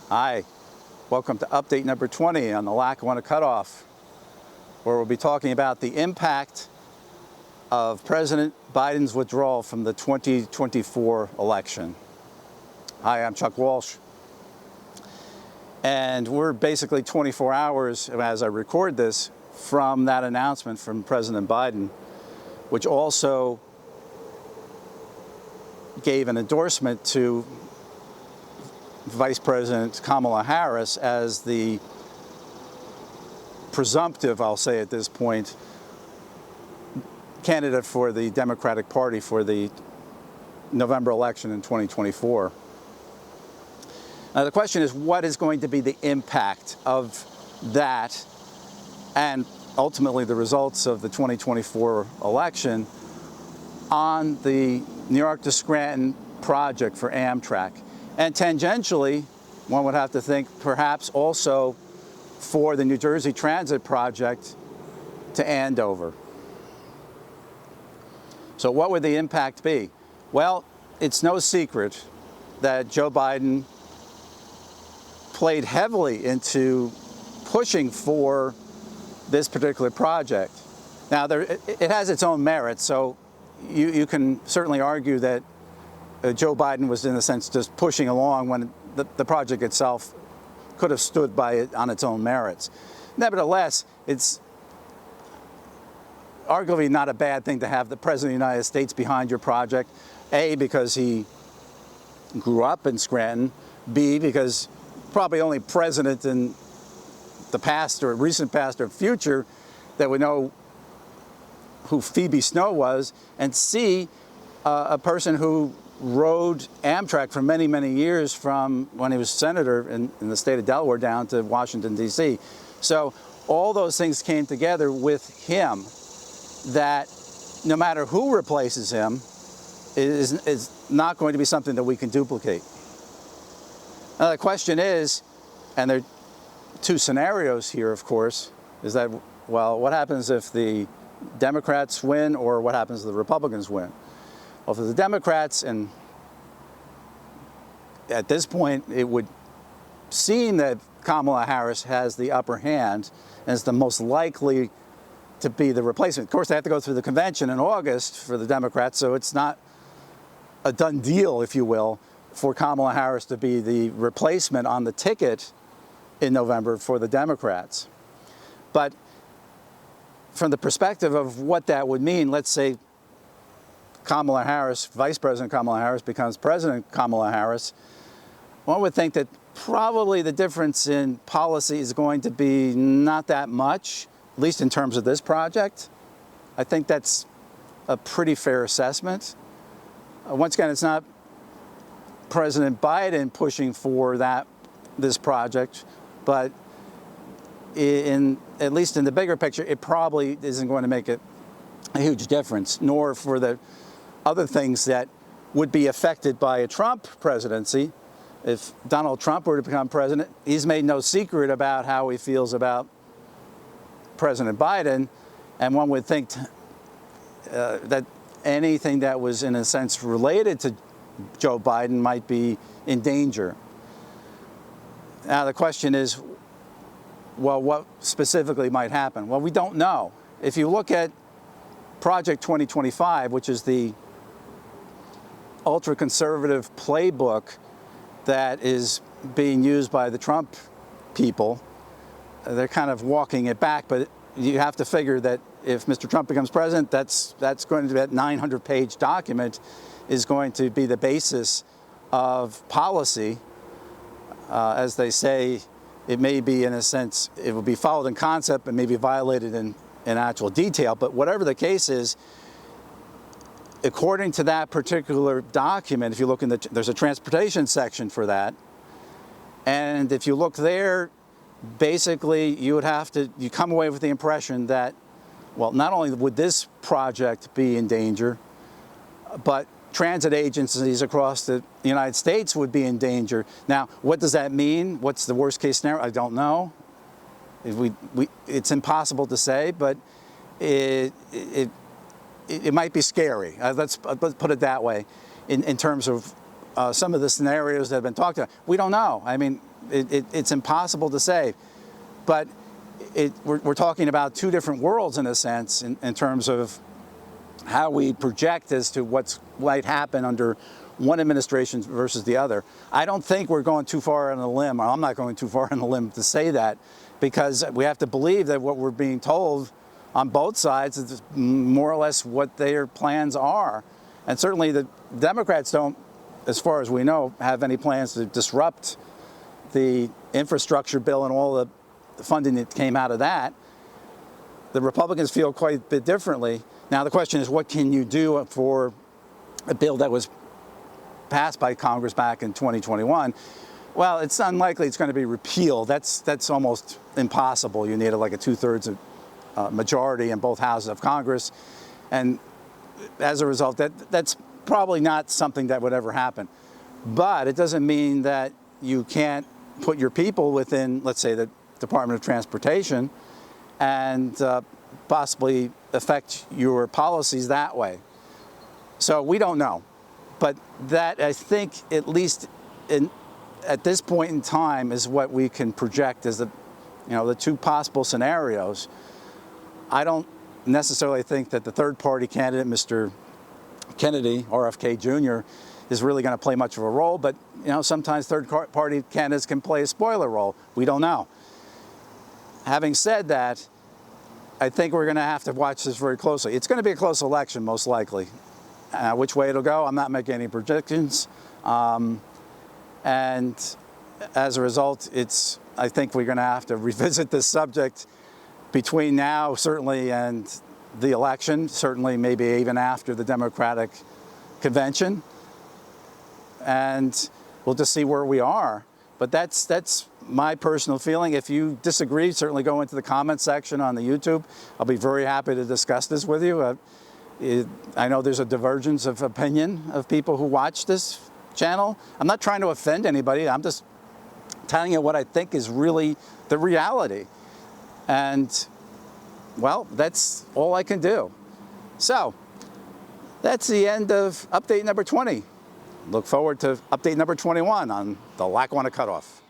Hi, welcome to update number 20 on the Lackawanna cutoff, where we'll be talking about the impact of President Biden's withdrawal from the 2024 election. Hi, I'm Chuck Walsh, and we're basically 24 hours as I record this from that announcement from President Biden, which also gave an endorsement to Vice President Kamala Harris as the presumptive, I'll say at this point, candidate for the Democratic Party for the November election in 2024. Now the question is, what is going to be the impact of that and ultimately the results of the 2024 election on the New York to Scranton project for Amtrak? And tangentially, one would have to think perhaps also for the New Jersey Transit project to Andover. So what would the impact be? Well, it's no secret that Joe Biden played heavily into pushing for this particular project. Now, it has its own merits, so you can certainly argue that Joe Biden was, in a sense, just pushing along when the project itself could have stood by it on its own merits. Nevertheless, it's arguably not a bad thing to have the President of the United States behind your project. A, because he grew up in Scranton. B, because probably only president in the past or recent past or future that would know who Phoebe Snow was. And C, a person who rode Amtrak for many, many years from when he was senator in the state of Delaware down to Washington, D.C. So all those things came together with him that no matter who replaces him is not going to be something that we can duplicate. Now the question is, and there are two scenarios here, of course, is that, well, what happens if the Democrats win or what happens if the Republicans win? Well, for the Democrats, and at this point, it would seem that Kamala Harris has the upper hand and is the most likely to be the replacement. Of course, they have to go through the convention in August for the Democrats, so it's not a done deal, if you will, for Kamala Harris to be the replacement on the ticket in November for the Democrats. But from the perspective of what that would mean, let's say Kamala Harris, Vice President Kamala Harris, becomes President Kamala Harris, one would think that probably the difference in policy is going to be not that much, at least in terms of this project. I think that's a pretty fair assessment. Once again, it's not President Biden pushing for this project, but at least in the bigger picture, it probably isn't going to make a huge difference, nor for the other things that would be affected by a Trump presidency. If Donald Trump were to become president, he's made no secret about how he feels about President Biden, and one would think that anything that was, in a sense, related to Joe Biden might be in danger. Now the question is, well, what specifically might happen? Well, we don't know. If you look at Project 2025, which is the ultra-conservative playbook that is being used by the Trump people, they're kind of walking it back, but you have to figure that if Mr. Trump becomes president, that's going to be that 900-page document is going to be the basis of policy. As they say, it may be, in a sense, it will be followed in concept and may be violated in actual detail, but whatever the case is, according to that particular document, if you look in there's a transportation section for that, and if you look there, basically you come away with the impression that, well, not only would this project be in danger, but transit agencies across the United States would be in danger. Now, what does that mean? What's the worst case scenario? I don't know. It's impossible to say, but it might be scary. Let's put it that way. In terms of some of the scenarios that have been talked about, we don't know. I mean, It's impossible to say. But we're talking about two different worlds in a sense in terms of how we project as to what might happen under one administration versus the other. I don't think we're going too far on a limb, or I'm not going too far on a limb to say that, because we have to believe that what we're being told on both sides is more or less what their plans are. And certainly the Democrats don't, as far as we know, have any plans to disrupt the infrastructure bill and all the funding that came out of that. The Republicans feel quite a bit differently. Now the question is, what can you do for a bill that was passed by Congress back in 2021? Well, it's unlikely it's going to be repealed. That's almost impossible. You need like a 2/3 majority in both houses of Congress, and as a result, that's probably not something that would ever happen. But it doesn't mean that you can't put your people within, let's say, the Department of Transportation and possibly affect your policies that way. So we don't know. But that, I think, at least at this point in time, is what we can project as the two possible scenarios. I don't necessarily think that the third-party candidate, Mr. Kennedy, RFK Jr., is really going to play much of a role. But sometimes third-party candidates can play a spoiler role. We don't know. Having said that, I think we're going to have to watch this very closely. It's going to be a close election, most likely. Which way it'll go, I'm not making any predictions. And as a result, I think we're going to have to revisit this subject between now, certainly, and the election, certainly maybe even after the Democratic convention. And we'll just see where we are. But that's my personal feeling. If you disagree, certainly go into the comment section on the YouTube. I'll be very happy to discuss this with you. I know there's a divergence of opinion of people who watch this channel. I'm not trying to offend anybody. I'm just telling you what I think is really the reality. And, well, that's all I can do. So, that's the end of update number 20. Look forward to update number 21 on the Lackawanna cutoff.